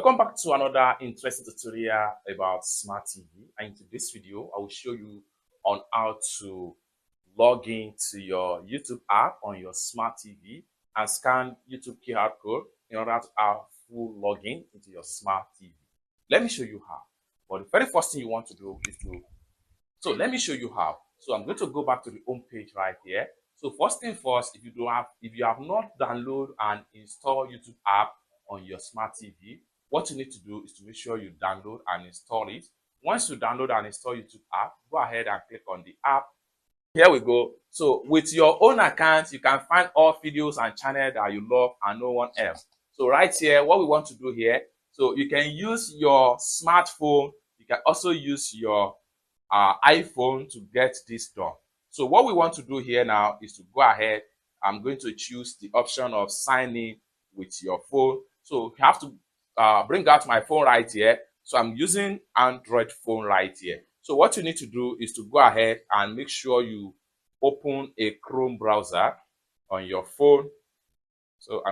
Welcome back to another interesting tutorial about smart TV. And in this video, I will show you on how to log in to your YouTube app on your smart TV and scan YouTube QR code in order to have full login into your smart TV. Let me show you how. But the very first thing you want to do is let me show you how. So I'm going to go back to the home page right here. So first thing first, if you have not downloaded and installed YouTube app on your smart TV, what you need to do is to make sure you download and install it. Once you download and install YouTube app, go ahead and click on the app. Here we go. So with your own account, you can find all videos and channels that you love and no one else. So right here, what we want to do here, so you can use your smartphone. You can also use your iPhone to get this done. So what we want to do here now is to go ahead. I'm going to choose the option of sign in with your phone. So you have to bring out my phone right here. So I'm using Android phone right here. So what you need to do is to go ahead and make sure you open a Chrome browser on your phone. So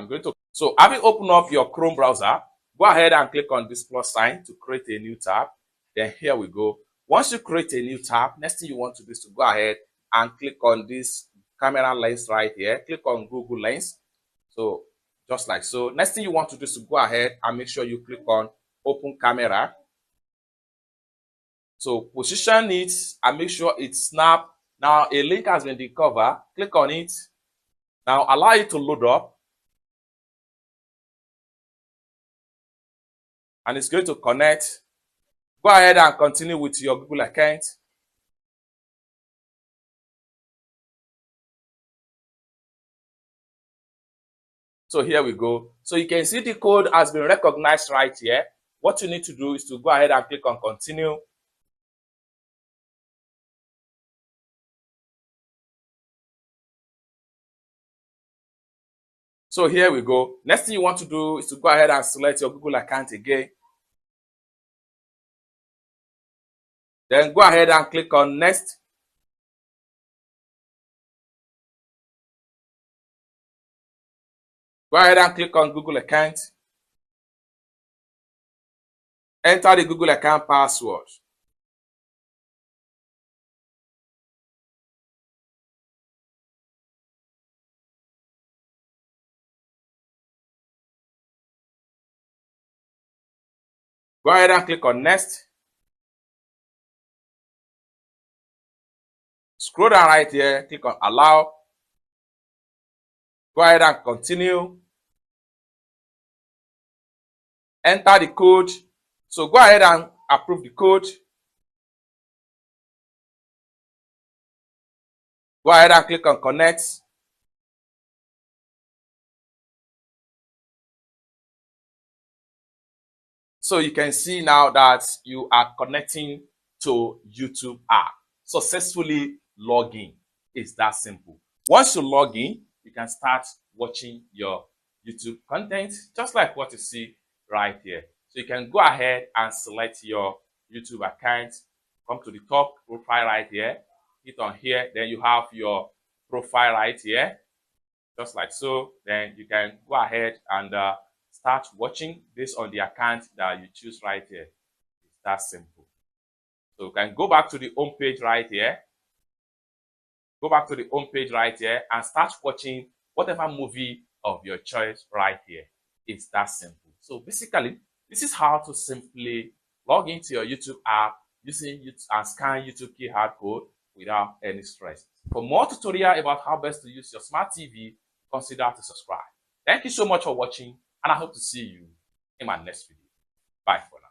having opened up your Chrome browser, go ahead and click on this plus sign to create a new tab. Then here we go. Once you create a new tab, next thing you want to do is to go ahead and click on this camera lens right here. Click on Google Lens. So just like so. Next thing you want to do is to go ahead and make sure you click on open camera. So position it and make sure it snap. Now a link has been discovered. Click on it. Now allow it to load up. And it's going to connect. Go ahead and continue with your Google account. So here we go. So you can see the code has been recognized right here. What you need to do is to go ahead and click on continue. So here we go. Next thing you want to do is to go ahead and select your Google account again. Then go ahead and click on next. Go ahead and click on Google account. Enter the Google account password. Go ahead and click on next. Scroll down right here, click on allow. Go ahead and continue. Enter the code. So go ahead and approve the code. Go ahead and click on connect. So you can see now that you are connecting to YouTube app. Successfully log in. It's that simple. Once you log in, you can start watching your YouTube content, just like what you see right here. So you can go ahead and select your YouTube account. Come to the top profile right here. Hit on here. Then you have your profile right here, just like so. Then you can go ahead and start watching based on the account that you choose right here. It's that simple. So you can go back to the home page right here. Go back to the home page right here and start watching whatever movie of your choice right here. It's that simple. So basically, this is how to simply log into your YouTube app using YouTube and scan YouTube QR code without any stress. For more tutorial about how best to use your smart TV, consider to subscribe. Thank you so much for watching, and I hope to see you in my next video. Bye for now.